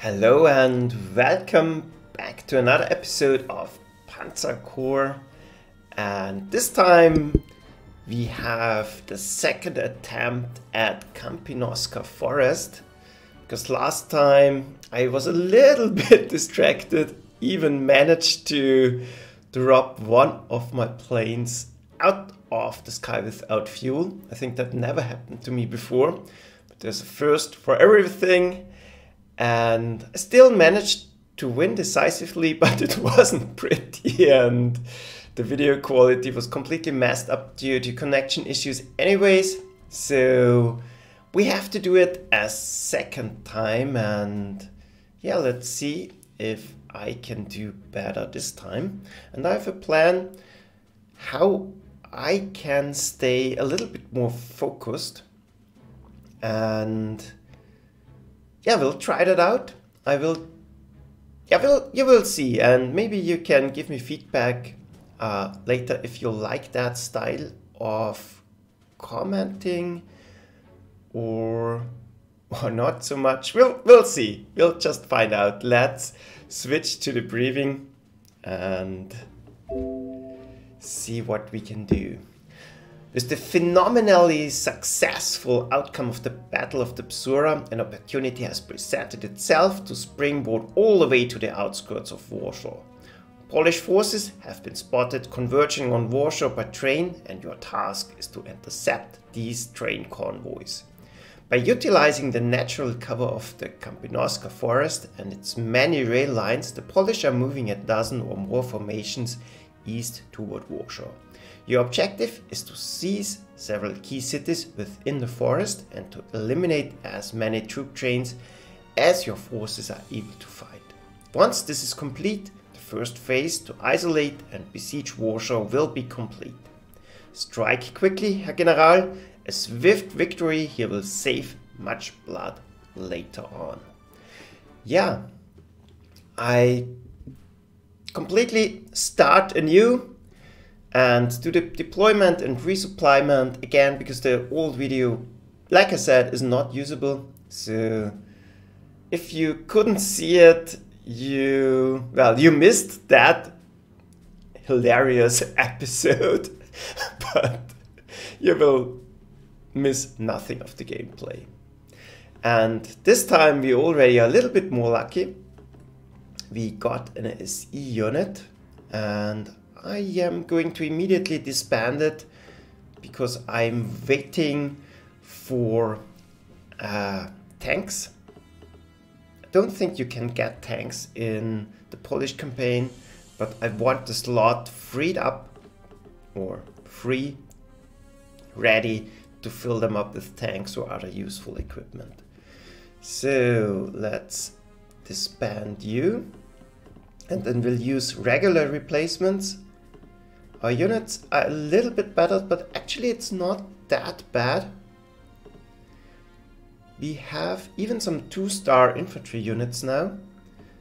Hello and welcome back to another episode of Panzer Corps, and this time we have the second attempt at Kampinoska Forest, because last time I was a little bit distracted, even managed to drop one of my planes out of the sky without fuel. I think that never happened to me before, but there's a first for everything. And I still managed to win decisively, but it wasn't pretty and the video quality was completely messed up due to connection issues anyways. So we have to do it a second time, and yeah, let's see if I can do better this time. And I have a plan how I can stay a little bit more focused, and yeah, we'll try that out. You will see, and maybe you can give me feedback later if you like that style of commenting or not so much. We'll see. We'll just find out. Let's switch to the briefing and see what we can do. With the phenomenally successful outcome of the Battle of the Bzura, an opportunity has presented itself to springboard all the way to the outskirts of Warsaw. Polish forces have been spotted converging on Warsaw by train, and your task is to intercept these train convoys. By utilizing the natural cover of the Kampinoska Forest and its many rail lines, the Polish are moving a dozen or more formations east toward Warsaw. Your objective is to seize several key cities within the forest and to eliminate as many troop trains as your forces are able to fight. Once this is complete, the first phase to isolate and besiege Warsaw will be complete. Strike quickly, Herr General. A swift victory here will save much blood later on. Yeah, I completely start anew and do the deployment and resupplyment again, because the old video, like I said, is not usable. So if you couldn't see it, you missed that hilarious episode, but you will miss nothing of the gameplay. And this time we already are a little bit more lucky. We got an SE unit, and I am going to immediately disband it because I'm waiting for tanks. I don't think you can get tanks in the Polish campaign, but I want the slot freed up, or free, ready to fill them up with tanks or other useful equipment. So let's disband you, and then we'll use regular replacements. Our units are a little bit better, but actually it's not that bad. We have even some 2-star infantry units now.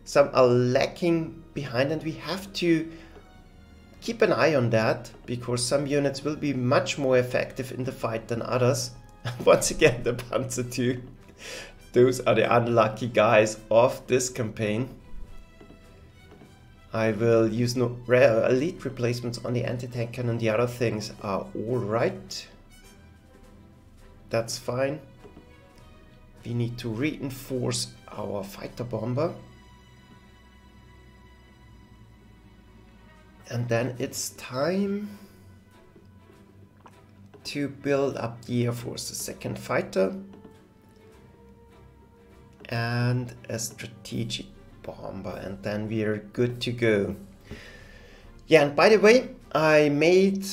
Some are lacking behind, and we have to keep an eye on that, because some units will be much more effective in the fight than others. Once again, the Panzer II. Those are the unlucky guys of this campaign. I will use elite replacements on the anti-tank cannon. The other things are alright. That's fine. We need to reinforce our fighter bomber. And then it's time to build up the Air Force, the second fighter and a strategic bomber, and then we are good to go. Yeah, and by the way, I made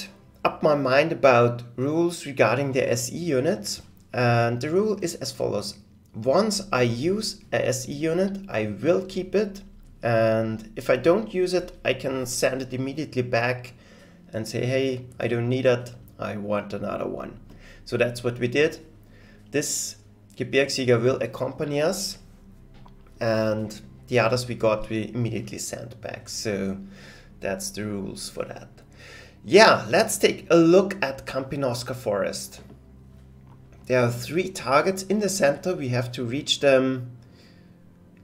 up my mind about rules regarding the SE units, and the rule is as follows. Once I use a SE unit, I will keep it, and if I don't use it, I can send it immediately back and say, hey, I don't need it, I want another one. So that's what we did. This Gebirgsjäger will accompany us, and the others we immediately sent back. So that's the rules for that. Yeah, let's take a look at Kampinoska Forest. There are 3 targets in the center. We have to reach them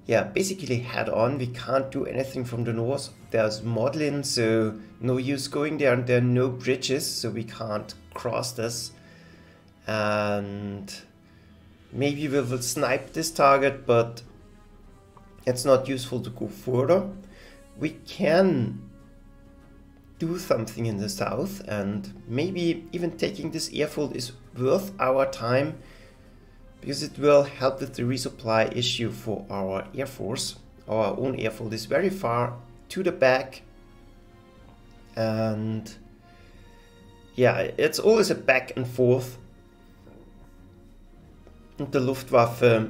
yeah, basically head on. We can't do anything from the north. There's Modlin, so no use going there, and there are no bridges, so we can't cross this. And maybe we will snipe this target, but it's not useful to go further. We can do something in the south, and maybe even taking this airfield is worth our time, because it will help with the resupply issue for our air force. Our own airfield is very far to the back, and yeah, it's always a back and forth. And the Luftwaffe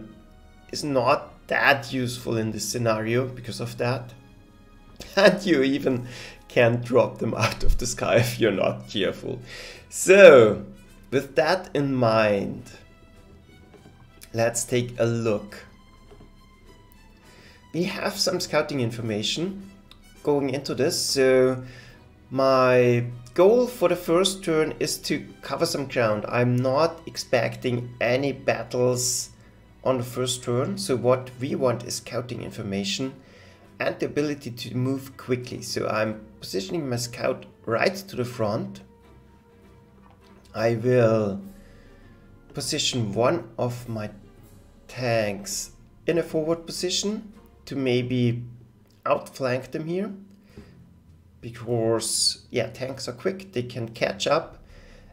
is not that useful in this scenario because of that. And you even can't drop them out of the sky if you're not careful. So, with that in mind, let's take a look. We have some scouting information going into this, so my goal for the first turn is to cover some ground. I'm not expecting any battles on the first turn, so what we want is scouting information and the ability to move quickly. So I'm positioning my scout right to the front. I will position one of my tanks in a forward position to maybe outflank them here, because yeah, tanks are quick, they can catch up,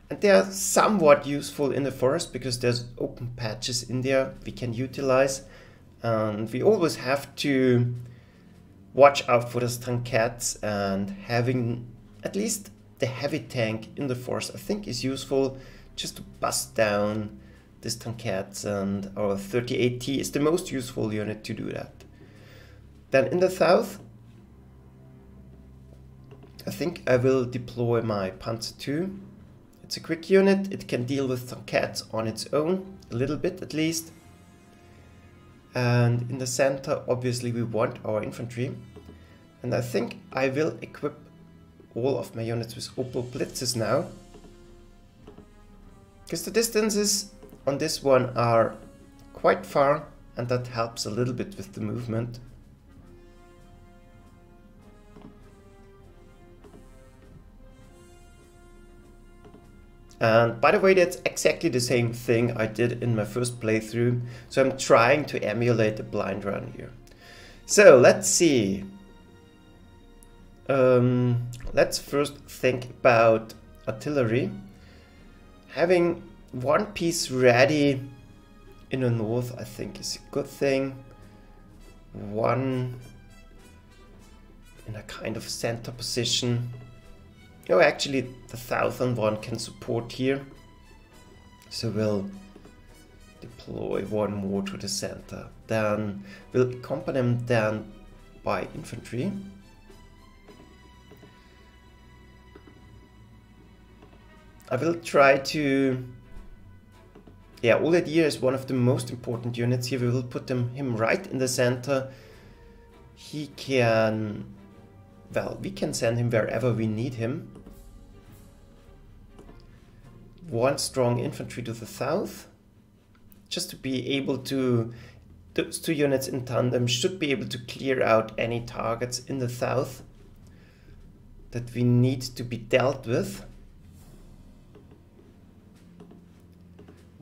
and they are somewhat useful in the forest because there's open patches in there we can utilize, and we always have to watch out for the tankettes, and having at least the heavy tank in the forest I think is useful just to bust down these tankettes, and our 38T is the most useful unit to do that. Then in the south, I think I will deploy my Panzer II. It's a quick unit, it can deal with tankettes on its own, a little bit at least. And in the center, obviously we want our infantry. And I think I will equip all of my units with Opel Blitzes now, because the distances on this one are quite far, and that helps a little bit with the movement. And by the way, that's exactly the same thing I did in my first playthrough, so I'm trying to emulate a blind run here. So let's see. Let's first think about artillery. Having one piece ready in the north I think is a good thing. One in a kind of center position. Oh, actually the southern one can support here, so we'll deploy one more to the center. Then we'll accompany them then by infantry. I will try to... Yeah, Oladier is one of the most important units here. We will put him right in the center. He can... Well, we can send him wherever we need him. One strong infantry to the south. Just to be able to... Those two units in tandem should be able to clear out any targets in the south that we need to be dealt with.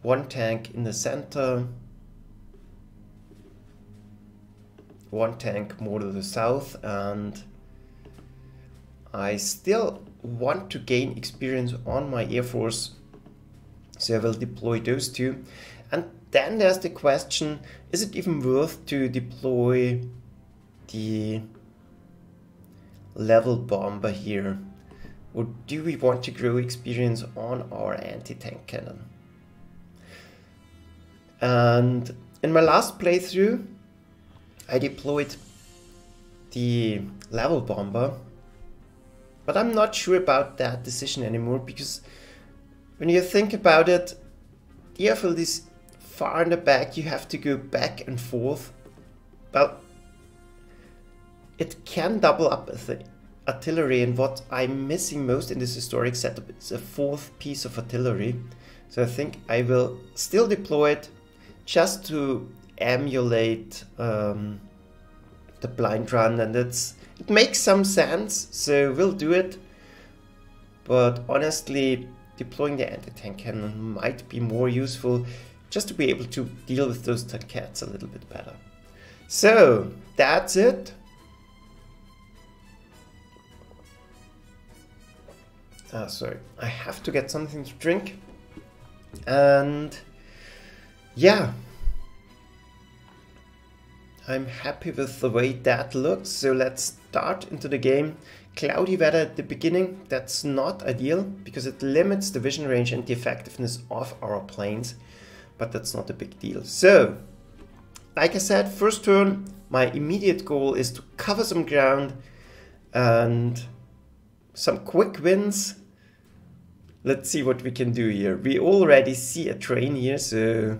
One tank in the center. One tank more to the south, and I still want to gain experience on my air force, so I will deploy those two. And then there's the question, is it even worth to deploy the level bomber here, or do we want to grow experience on our anti-tank cannon? And in my last playthrough I deployed the level bomber, but I'm not sure about that decision anymore, because when you think about it, the airfield is far in the back, you have to go back and forth. Well, it can double up as the artillery, and what I'm missing most in this historic setup is a fourth piece of artillery. So I think I will still deploy it just to emulate the blind run, and it makes some sense, so we'll do it. But honestly, deploying the anti-tank cannon might be more useful just to be able to deal with those tankettes a little bit better. So that's it. Sorry, I have to get something to drink. And yeah, I'm happy with the way that looks. So let's start into the game. Cloudy weather at the beginning, that's not ideal because it limits the vision range and the effectiveness of our planes, but that's not a big deal. So, like I said, first turn, my immediate goal is to cover some ground and some quick wins. Let's see what we can do here. We already see a train here, so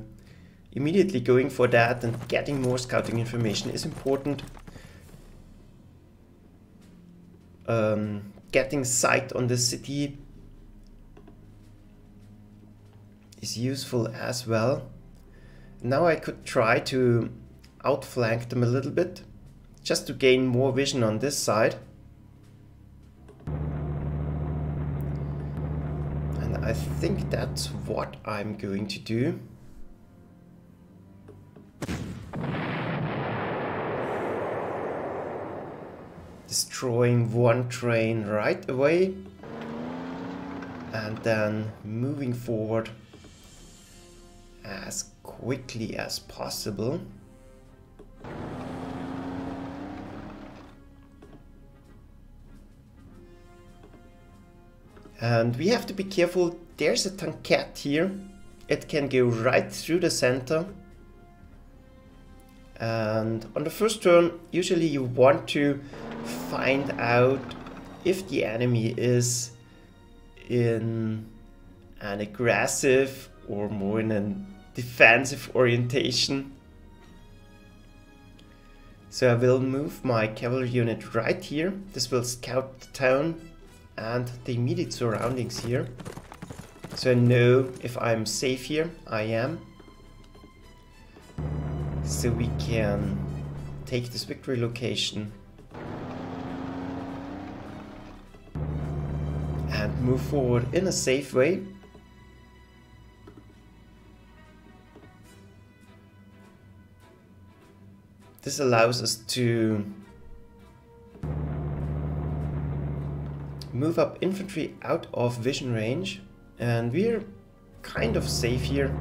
immediately going for that and getting more scouting information is important. Getting sight on the city is useful as well. Now I could try to outflank them a little bit, just to gain more vision on this side. And I think that's what I'm going to do. Destroying one train right away and then moving forward as quickly as possible. And we have to be careful. There's a tankette here. It can go right through the center. And on the first turn, usually you want to find out if the enemy is in an aggressive or more in a defensive orientation. So I will move my cavalry unit right here. This will scout the town and the immediate surroundings here. So I know if I'm safe here. I am. So we can take this victory location and move forward in a safe way. This allows us to move up infantry out of vision range, and we're kind of safe here.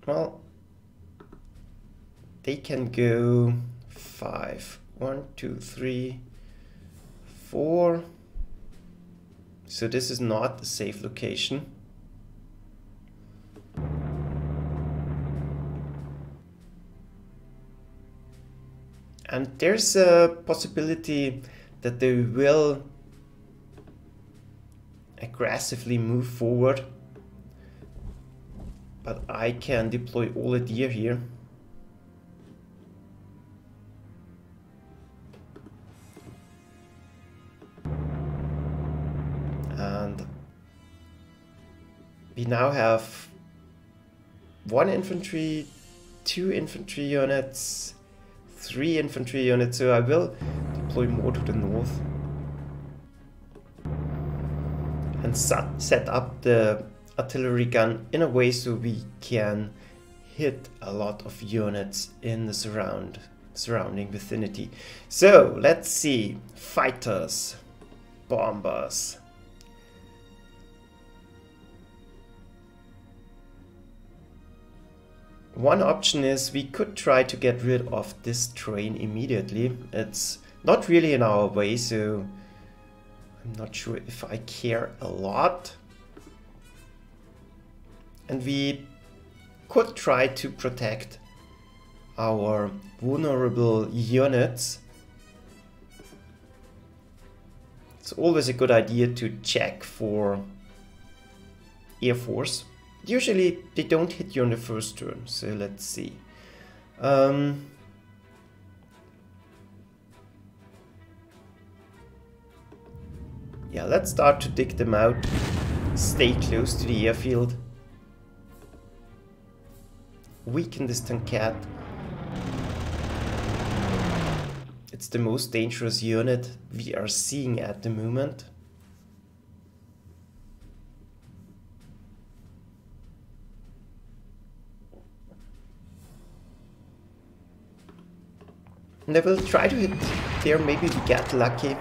Well, they can go 5. 1, 2, 3, 4. So this is not a safe location. And there's a possibility that they will aggressively move forward. But I can deploy all the deer here. And we now have 1 infantry, 2 infantry units, 3 infantry units, so I will deploy more to the north and set up the artillery gun in a way so we can hit a lot of units in the surrounding vicinity. So let's see, fighters, bombers. One option is we could try to get rid of this train immediately. It's not really in our way, so I'm not sure if I care a lot. And we could try to protect our vulnerable units. It's always a good idea to check for Air Force. Usually they don't hit you on the first turn, so let's see. Yeah, let's start to dig them out. stay close to the airfield. Weaken this tankette. It's the most dangerous unit we are seeing at the moment. And I will try to hit there, maybe we get lucky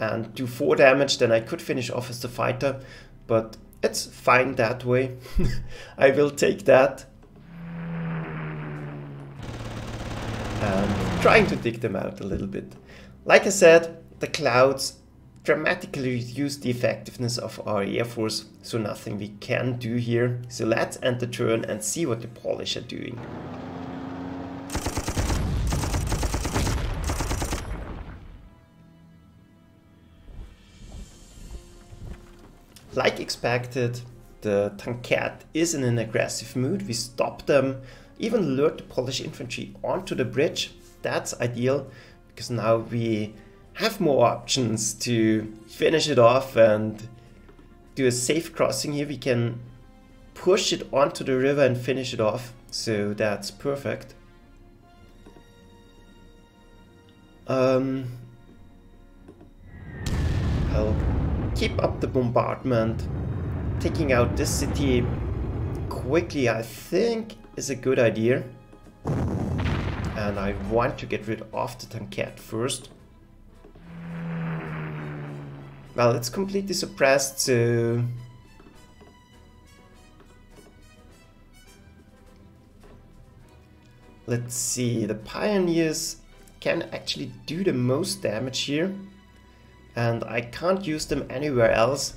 and do 4 damage, then I could finish off as the fighter, but it's fine that way. I will take that. And trying to dig them out a little bit. Like I said, the clouds dramatically reduce the effectiveness of our air force, so nothing we can do here. So let's end the turn and see what the Polish are doing. Like expected, the tankette is in an aggressive mood. We stop them, even lured the Polish infantry onto the bridge. That's ideal, because now we have more options to finish it off and do a safe crossing here. We can push it onto the river and finish it off, so that's perfect. I'll keep up the bombardment. Taking out this city quickly, I think, is a good idea. And I want to get rid of the tankette first. Well, it's completely suppressed, so... Let's see, the pioneers can actually do the most damage here. And I can't use them anywhere else.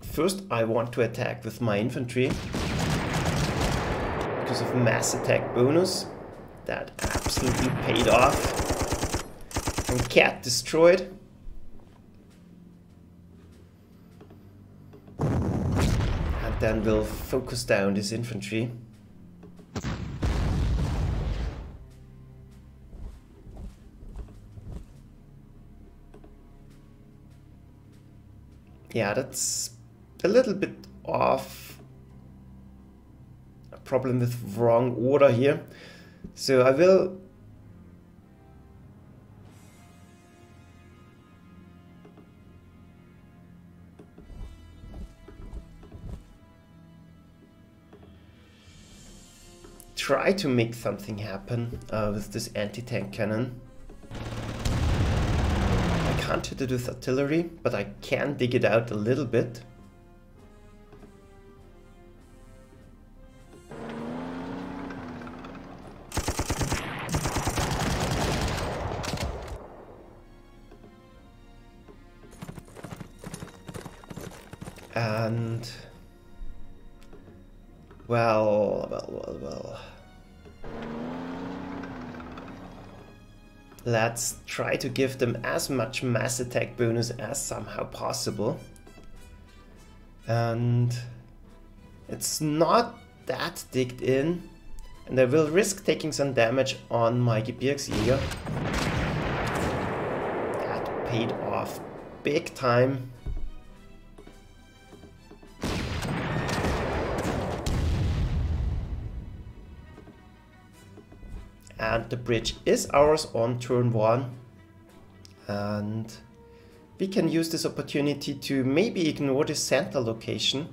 First, I want to attack with my infantry because of mass attack bonus. That absolutely paid off. And cat destroyed. And then we'll focus down this infantry. Yeah, that's a little bit off. A problem with wrong order here. So I will try to make something happen with this anti-tank cannon. I can't hit it with artillery, but I can dig it out a little bit. And well. Let's try to give them as much mass attack bonus as somehow possible. And it's not that digged in. And I will risk taking some damage on my Gebirgsjäger. That paid off big time. And the bridge is ours on turn 1. And we can use this opportunity to maybe ignore the center location.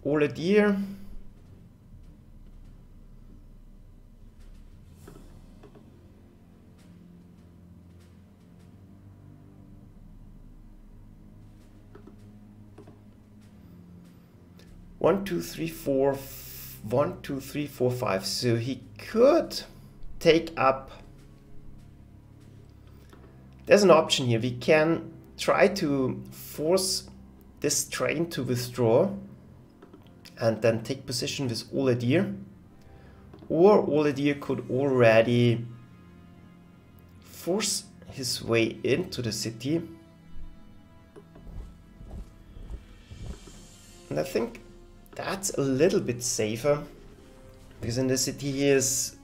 Ole deer. One, two, three, four, 1, 2, 3, 4, 5. So he could take up. There's an option here. We can try to force this train to withdraw and then take position with Oladir. Or Oladir could already force his way into the city. And I think that's a little bit safer, because in the city he is,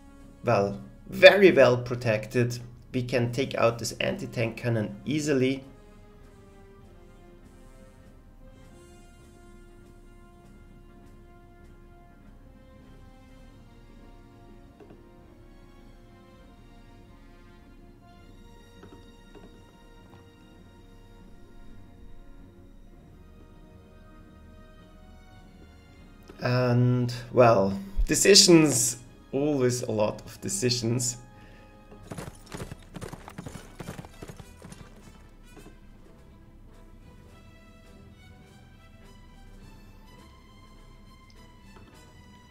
well, very well protected. We can take out this anti-tank cannon easily. And, well, decisions, always a lot of decisions.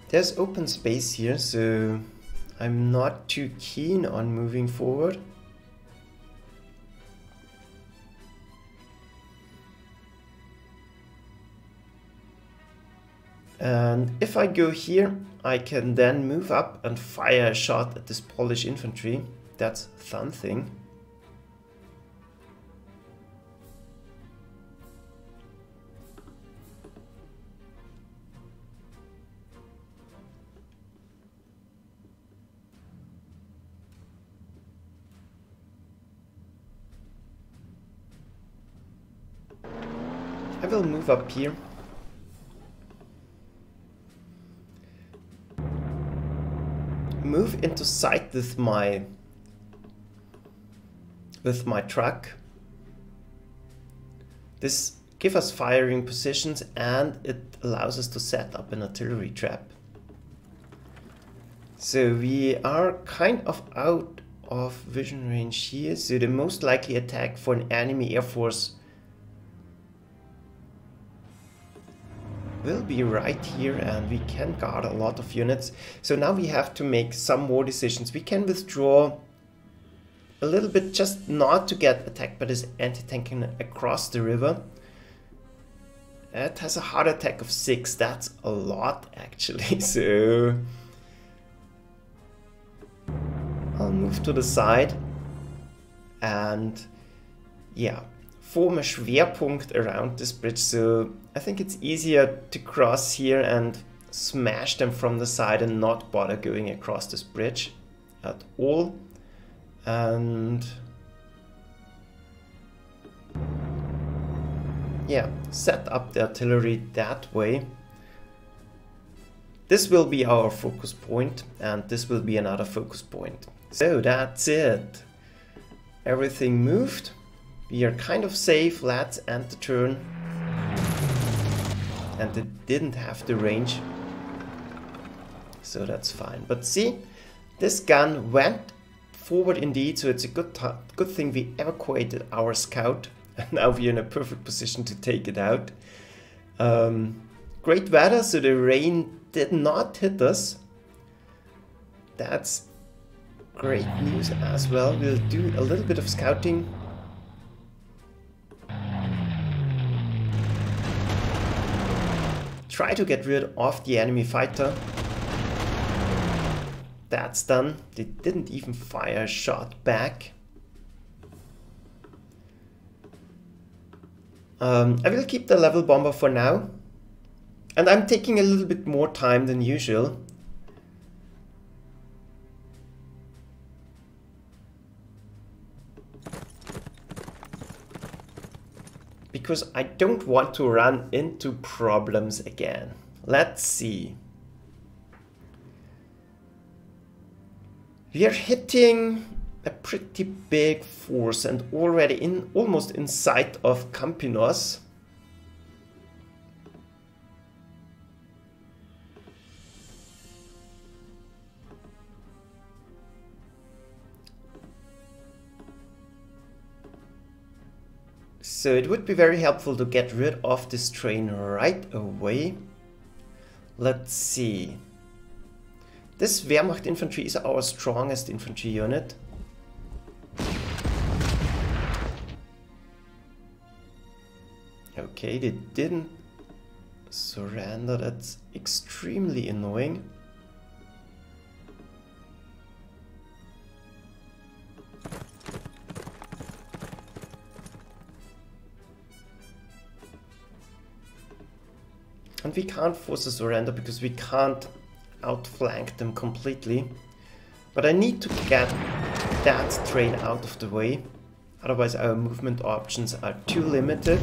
There's open space here, so I'm not too keen on moving forward. And if I go here, I can then move up and fire a shot at this Polish infantry. That's something. I will move up here. Move into sight with my truck. This gives us firing positions and it allows us to set up an artillery trap. So we are kind of out of vision range here, so the most likely attack for an enemy air force will be right here, and we can guard a lot of units. So now we have to make some more decisions. We can withdraw a little bit just not to get attacked by this anti-tank across the river. It has a heart attack of 6. That's a lot actually. So I'll move to the side and yeah, form a Schwerpunkt around this bridge. So I think it's easier to cross here and smash them from the side and not bother going across this bridge at all. And yeah, set up the artillery that way. This will be our focus point, and this will be another focus point. So that's it. Everything moved. We are kind of safe. Let's end the turn. And it didn't have the range, so that's fine. But see, this gun went forward indeed, so it's a good thing we evacuated our scout, and now we're in a perfect position to take it out. Great weather, so the rain did not hit us. That's great news as well. We'll do a little bit of scouting. Try to get rid of the enemy fighter. That's done. They didn't even fire a shot back. I will keep the level bomber for now. And I'm taking a little bit more time than usual. Because I don't want to run into problems again. Let's see. We are hitting a pretty big force and already almost in sight of Kampinoska. So it would be very helpful to get rid of this train right away. Let's see. This Wehrmacht infantry is our strongest infantry unit. Okay, they didn't surrender. That's extremely annoying. And we can't force a surrender because we can't outflank them completely. But I need to get that train out of the way. Otherwise our movement options are too limited.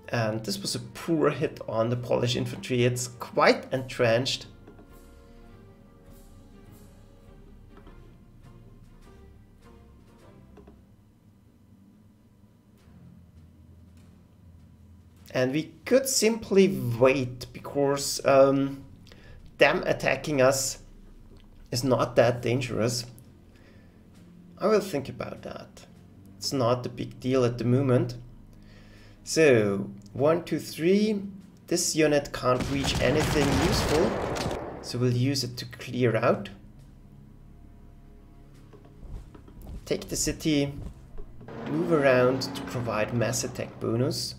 And this was a poor hit on the Polish infantry. It's quite entrenched. And we could simply wait because them attacking us is not that dangerous. I will think about that. It's not a big deal at the moment. So 1, 2, 3. This unit can't reach anything useful, so we'll use it to clear out. Take the city, move around to provide mass attack bonus.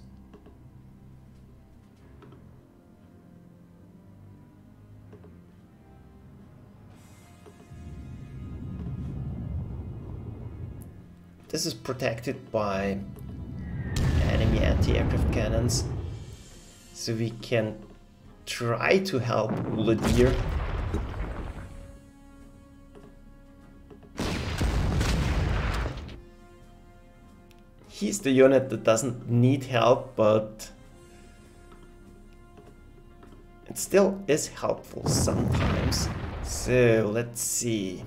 This is protected by enemy anti-aircraft cannons, so we can try to help Uladir. He's the unit that doesn't need help, but it still is helpful sometimes. So let's see.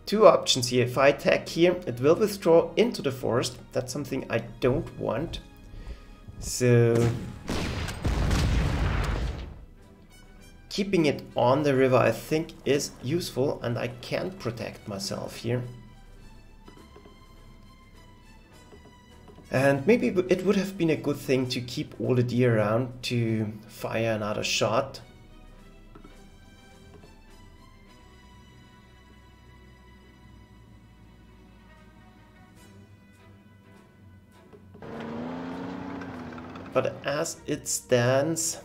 Two options here. If I attack here, it will withdraw into the forest. That's something I don't want. So keeping it on the river, I think, is useful, and I can protect myself here. And maybe it would have been a good thing to keep all the deer around to fire another shot. But as it stands,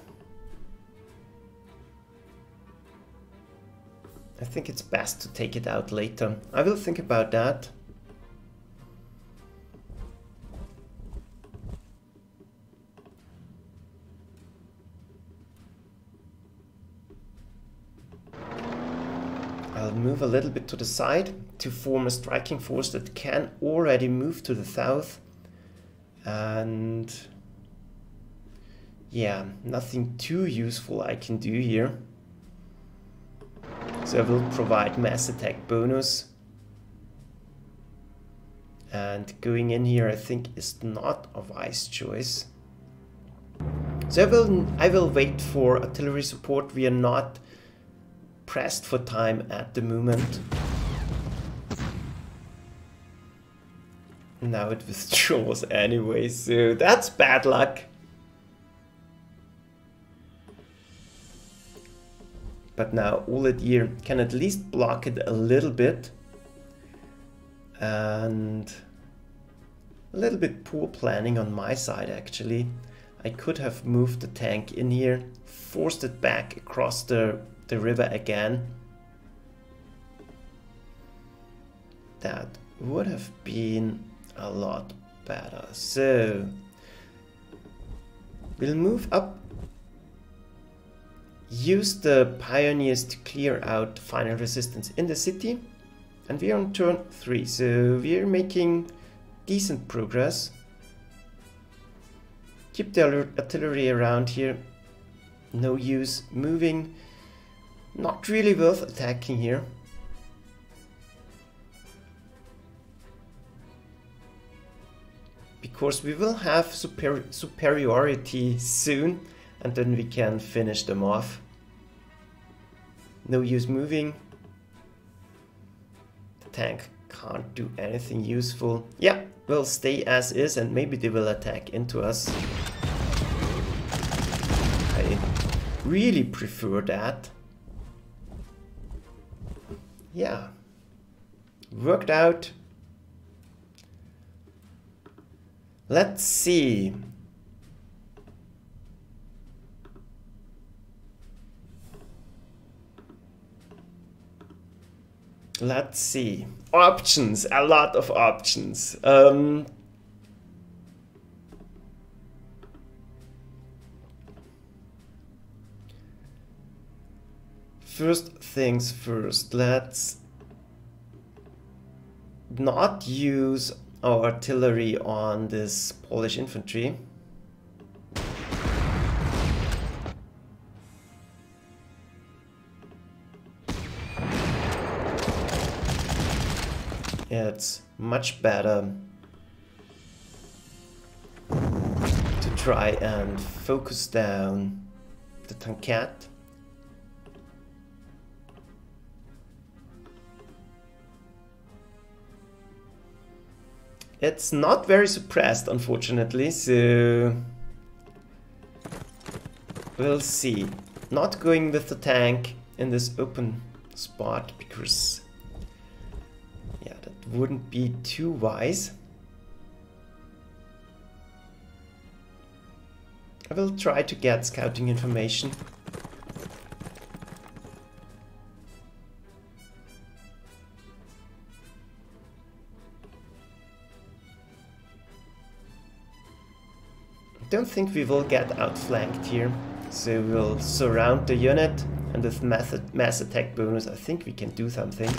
I think it's best to take it out later. I will think about that. I'll move a little bit to the side to form a striking force that can already move to the south. And yeah, nothing too useful I can do here. So I will provide mass attack bonus. And going in here I think is not a wise choice. So I will wait for artillery support. We are not pressed for time at the moment. Now it withdraws anyway, so that's bad luck. But now Uladir can at least block it a little bit. And a little bit poor planning on my side actually. I could have moved the tank in here, forced it back across the river again. That would have been a lot better. So we'll move up. Use the pioneers to clear out final resistance in the city, and we are on turn 3, so we are making decent progress. Keep the artillery around here, no use moving, not really worth attacking here. Because we will have superiority soon, and then we can finish them off. No use moving. The tank can't do anything useful. Yeah, we'll stay as is and maybe they will attack into us. I really prefer that. Yeah, worked out. Let's see. Let's see. Options, a lot of options. First things first, let's not use our artillery on this Polish infantry. It's much better to try and focus down the tankette. It's not very suppressed, unfortunately, so we'll see. Not going with the tank in this open spot because yeah, that wouldn't be too wise. I will try to get scouting information. Don't think we will get outflanked here, so we'll surround the unit, and with mass attack bonus I think we can do something.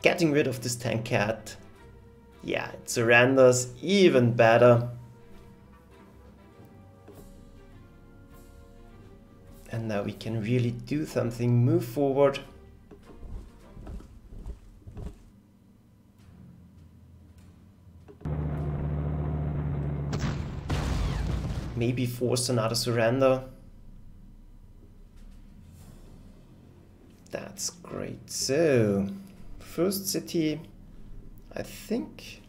Getting rid of this tankette, yeah, it surrenders, even better. And now we can really do something, move forward. Maybe force another surrender. That's great. So, first city, I think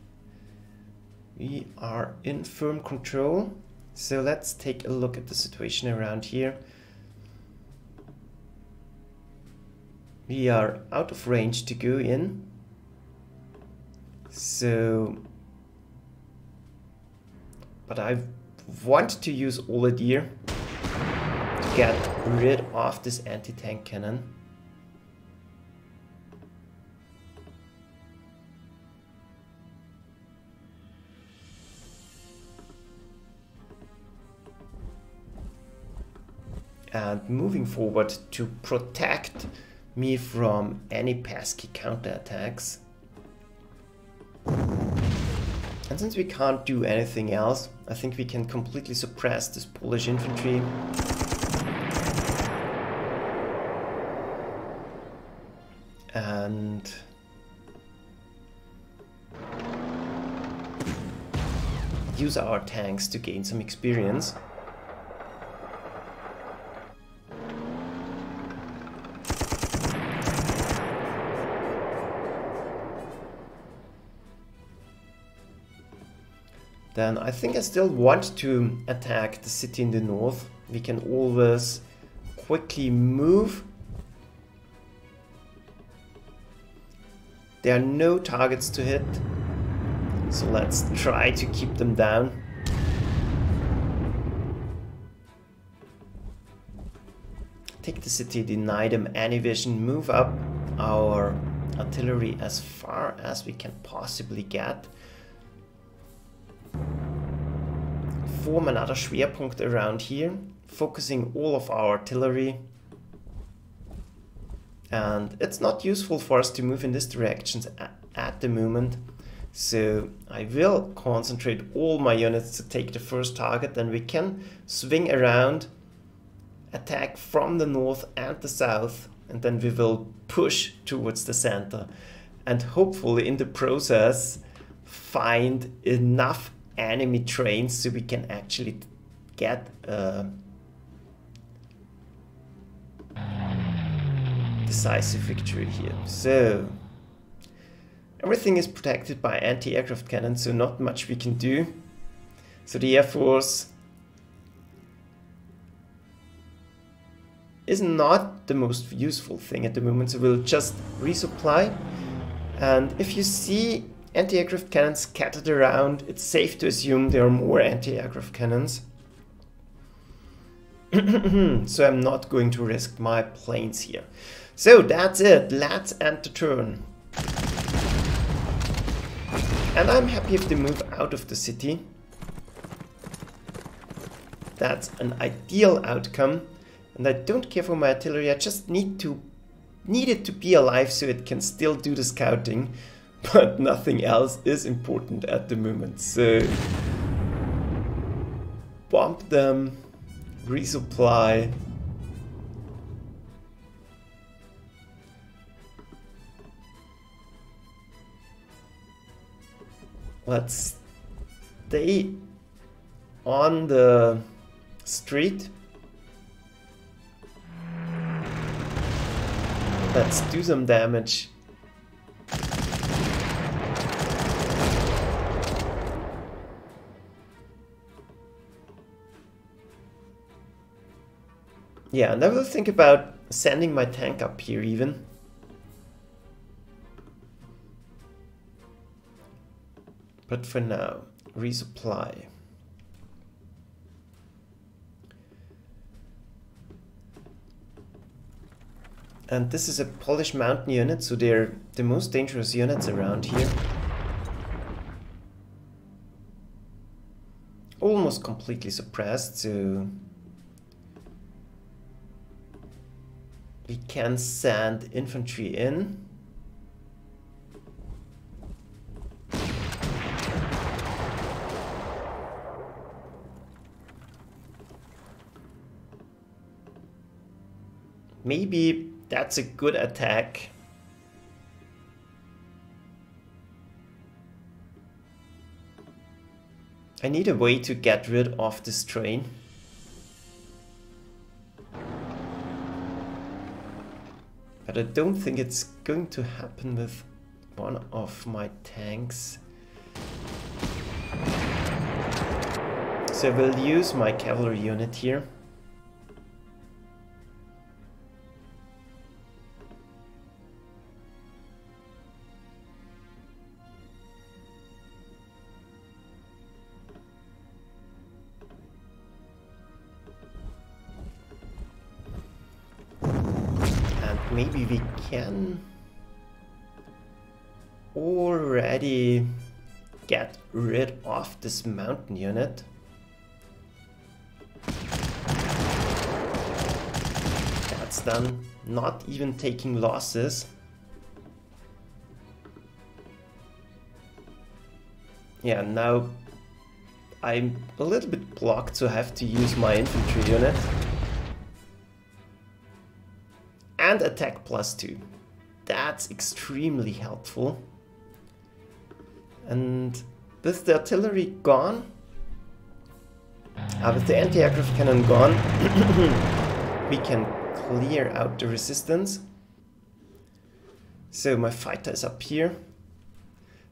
we are in firm control. So let's take a look at the situation around here. We are out of range to go in, so, but I want to use Grenadier to get rid of this anti-tank cannon. And moving forward to protect me from any pesky counterattacks. And since we can't do anything else, I think we can completely suppress this Polish infantry. And use our tanks to gain some experience. Then I think I still want to attack the city in the north. We can always quickly move. There are no targets to hit, so let's try to keep them down. Take the city, deny them any vision, move up our artillery as far as we can possibly get. Form another Schwerpunkt around here, focusing all of our artillery. And it's not useful for us to move in this direction at the moment, so I will concentrate all my units to take the first target, then we can swing around, attack from the north and the south, and then we will push towards the center and hopefully in the process find enough enemy trains so we can actually get a decisive victory here. So everything is protected by anti-aircraft cannons, so not much we can do. So the Air Force is not the most useful thing at the moment, so we'll just resupply. And if you see anti-aircraft cannons scattered around, it's safe to assume there are more anti-aircraft cannons. So I'm not going to risk my planes here. So that's it, let's end the turn. And I'm happy if they move out of the city. That's an ideal outcome. And I don't care for my artillery, I just need it to be alive so it can still do the scouting. But nothing else is important at the moment. So bomb them, resupply. Let's stay on the street. Let's do some damage. Yeah, and I will think about sending my tank up here even. But for now, resupply. And this is a Polish mountain unit, so they're the most dangerous units around here. Almost completely suppressed, so we can send infantry in. Maybe that's a good attack. I need a way to get rid of this train. But I don't think it's going to happen with one of my tanks. So I will use my cavalry unit here. Maybe we can already get rid of this mountain unit. That's done, not even taking losses. Yeah, now I'm a little bit blocked, so I have to use my infantry unit. And attack +2. That's extremely helpful. And with the artillery gone, with the anti-aircraft cannon gone, we can clear out the resistance. So my fighter is up here.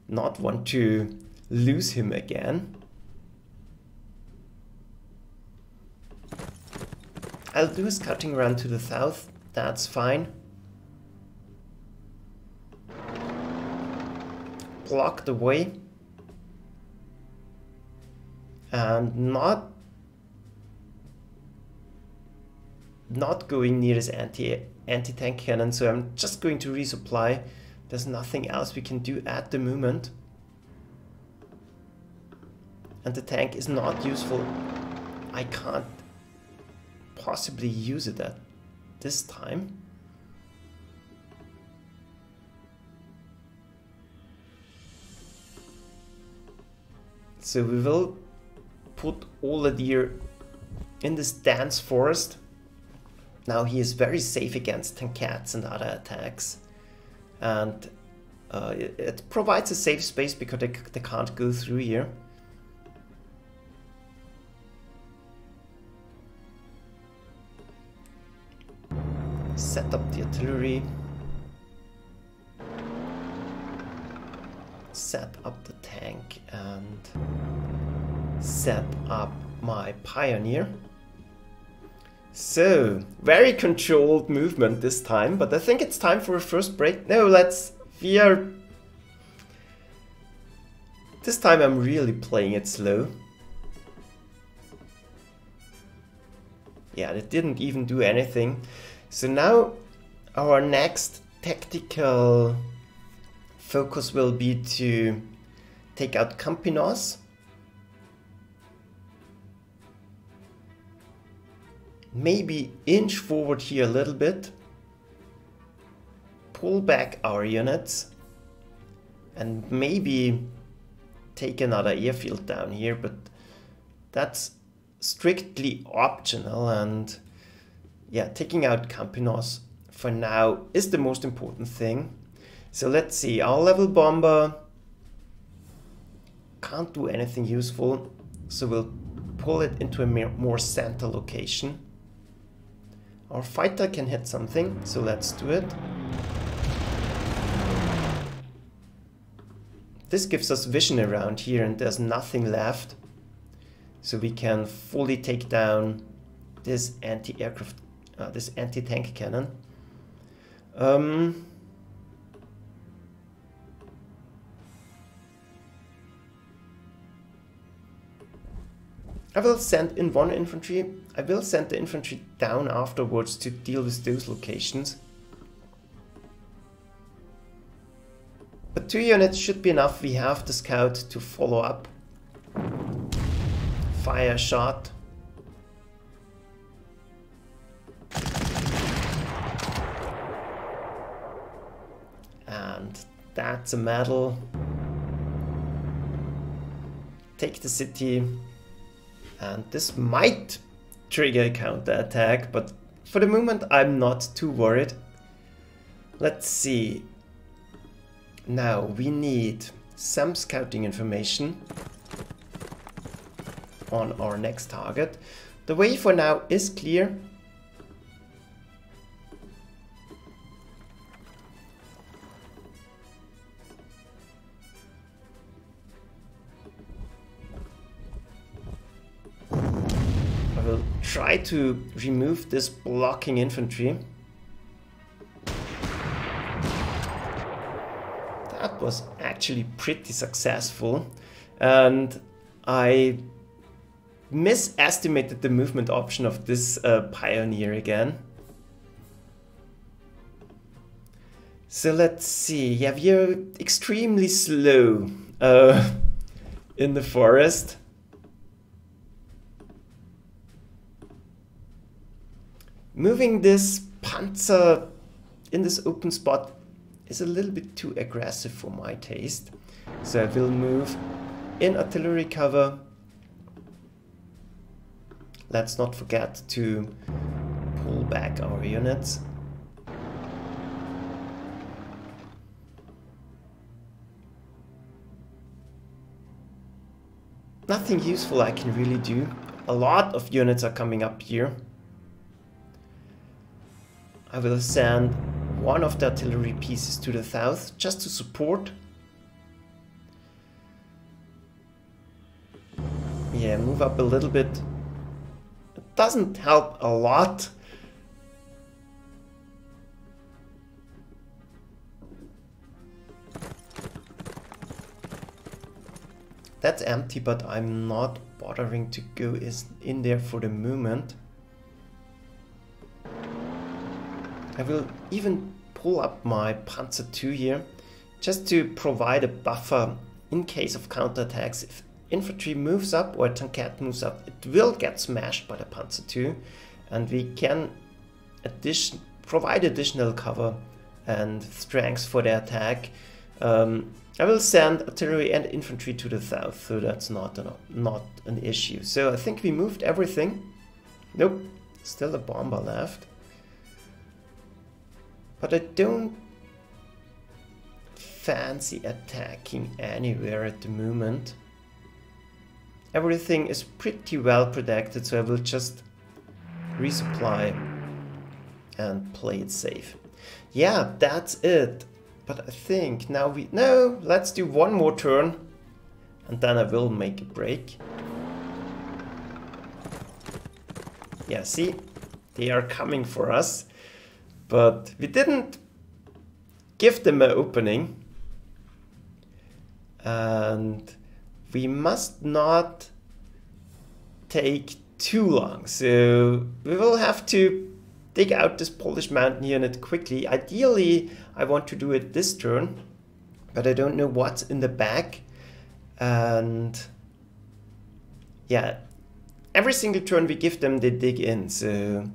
Not want to lose him again. I'll do a scouting run to the south. That's fine. Block the way. And not going near this anti-tank cannon, so I'm just going to resupply. There's nothing else we can do at the moment. And the tank is not useful. I can't possibly use it at this time. So we will put all the deer in this dense forest. Now he is very safe against tankets and other attacks, and it provides a safe space because they can't go through here. Set up the artillery. Set up the tank and set up my pioneer. So, very controlled movement this time, but I think it's time for a first break. No, this time I'm really playing it slow. Yeah, it didn't even do anything. So now our next tactical focus will be to take out Kampinoska. Maybe inch forward here a little bit. Pull back our units. And maybe take another airfield down here, but that's strictly optional. And yeah, taking out Kampinoska for now is the most important thing. So let's see, our level bomber can't do anything useful, so we'll pull it into a more center location. Our fighter can hit something, so let's do it. This gives us vision around here and there's nothing left. So we can fully take down this anti-aircraft, this anti-tank cannon. I will send in one infantry. I will send the infantry down afterwards to deal with those locations. But 2 units should be enough. We have the scout to follow up. Fire a shot. And that's a medal. Take the city. And this might trigger a counterattack, but for the moment I'm not too worried. Let's see. Now we need some scouting information on our next target. The way for now is clear. Try to remove this blocking infantry. That was actually pretty successful, and I misestimated the movement option of this pioneer again. So let's see. Yeah, we are extremely slow in the forest. Moving this Panzer in this open spot is a little bit too aggressive for my taste. So I will move in artillery cover. Let's not forget to pull back our units. Nothing useful I can really do. A lot of units are coming up here. I will send one of the artillery pieces to the south just to support. Yeah, move up a little bit. It doesn't help a lot. That's empty, but I'm not bothering to go in there for the moment. I will even pull up my Panzer II here, just to provide a buffer in case of counterattacks. If infantry moves up or a tankette moves up, it will get smashed by the Panzer II, and we can provide additional cover and strength for the attack. I will send artillery and infantry to the south, so that's not an issue. So I think we moved everything. Nope, still a bomber left. But I don't fancy attacking anywhere at the moment. Everything is pretty well protected, so I will just resupply and play it safe. Yeah, that's it. But I think now no, let's do one more turn and then I will make a break. Yeah, see, they are coming for us, but we didn't give them an opening. And we must not take too long. So we will have to dig out this Polish mountain unit quickly. Ideally, I want to do it this turn, but I don't know what's in the back. And yeah, every single turn we give them, they dig in. So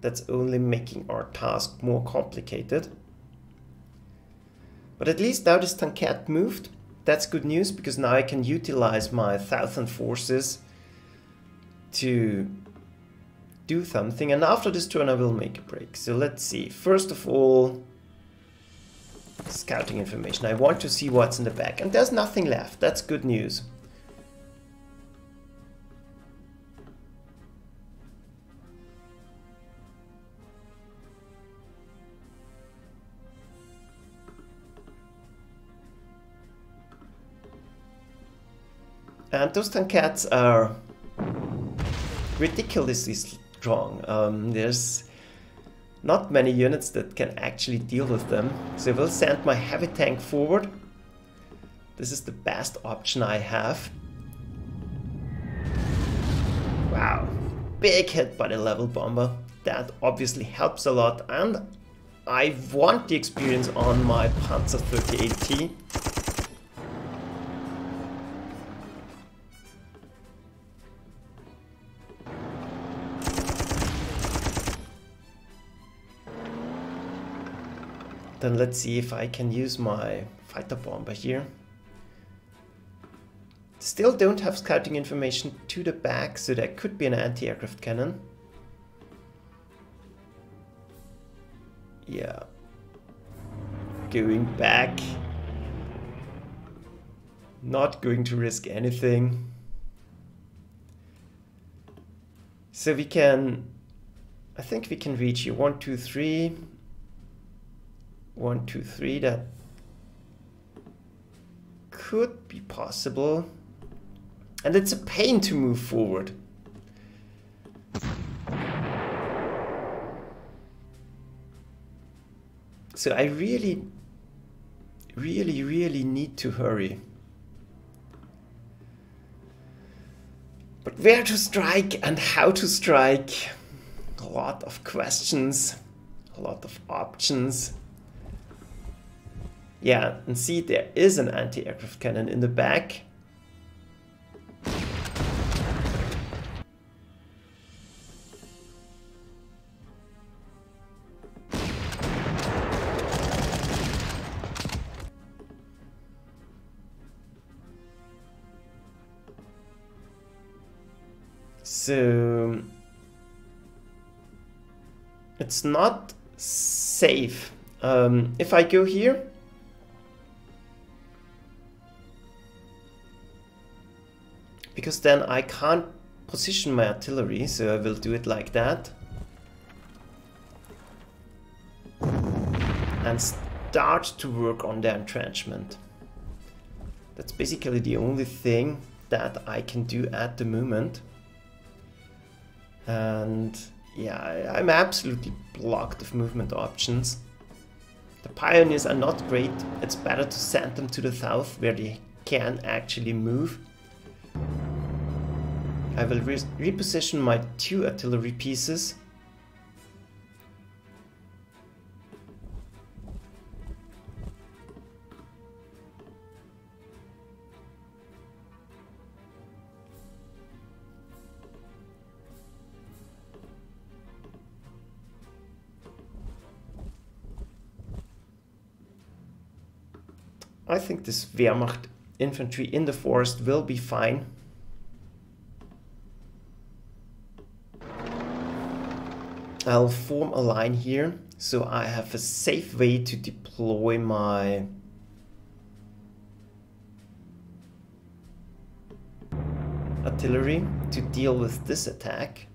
that's only making our task more complicated. But at least now this tankette moved. That's good news, because now I can utilize my 1,000 forces to do something. And after this turn I will make a break. So let's see. First of all, scouting information. I want to see what's in the back. And there's nothing left. That's good news. And those tankettes are ridiculously strong. There's not many units that can actually deal with them. So I will send my heavy tank forward. This is the best option I have. Wow, big hit by the level bomber. That obviously helps a lot, and I want the experience on my Panzer 38T. Then let's see if I can use my fighter bomber here. Still don't have scouting information to the back, so there could be an anti-aircraft cannon. Yeah. Going back. Not going to risk anything. So we can... I think we can reach here. 1, 2, 3... 1, 2, 3, that could be possible. And it's a pain to move forward. So I really need to hurry. But where to strike and how to strike? A lot of questions, a lot of options. Yeah, and see, there is an anti-aircraft cannon in the back. So it's not safe. If I go here, because then I can't position my artillery, so I will do it like that. And start to work on the entrenchment. That's basically the only thing that I can do at the moment. And yeah, I'm absolutely blocked of movement options. The pioneers are not great. It's better to send them to the south where they can actually move. I will reposition my 2 artillery pieces. I think this Wehrmacht infantry in the forest will be fine. I'll form a line here, so I have a safe way to deploy my artillery to deal with this attack.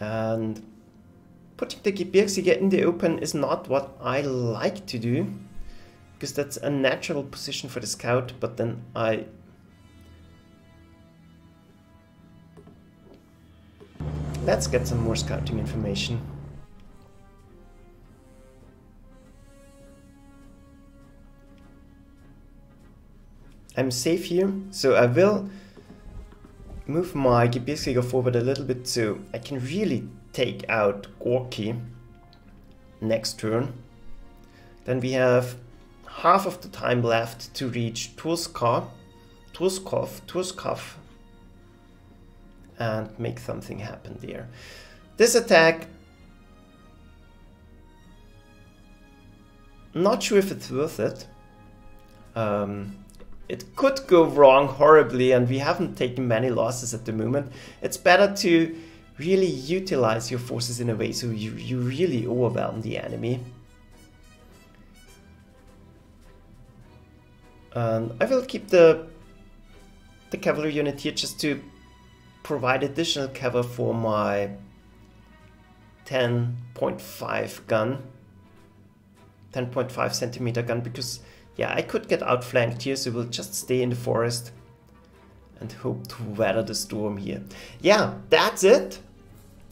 And putting the Gebirgsjäger in the open is not what I like to do, because that's a natural position for the scout, but then let's get some more scouting information. I'm safe here, so I will move my Gebirgsjäger forward a little bit so I can really take out Gorki next turn. Then we have half of the time left to reach Turskov, and make something happen there. This attack, not sure if it's worth it. It could go wrong horribly, and we haven't taken many losses at the moment. It's better to really utilize your forces in a way so you really overwhelm the enemy. And I will keep the cavalry unit here just to provide additional cover for my 10.5 gun, 10.5 centimeter gun, because yeah, I could get outflanked here, so we'll just stay in the forest and hope to weather the storm here. Yeah, that's it.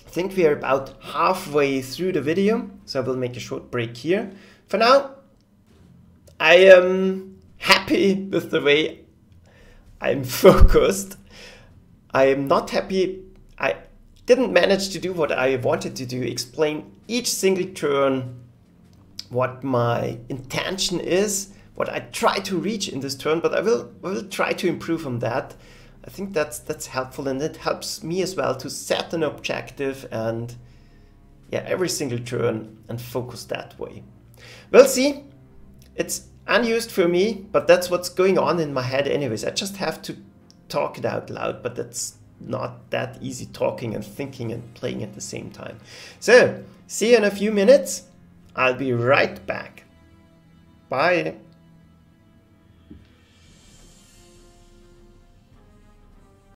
I think we are about halfway through the video, so I will make a short break here. For now, I am happy with the way I'm focused. I am not happy. I didn't manage to do what I wanted to do, explain each single turn what my intention is, what I try to reach in this turn, but I will try to improve on that. I think that's helpful, and it helps me as well to set an objective and yeah, every single turn and focus that way. We'll see. It's unused for me, but that's what's going on in my head anyways. I just have to talk it out loud, but that's not that easy, talking and thinking and playing at the same time. So, see you in a few minutes. I'll be right back. Bye.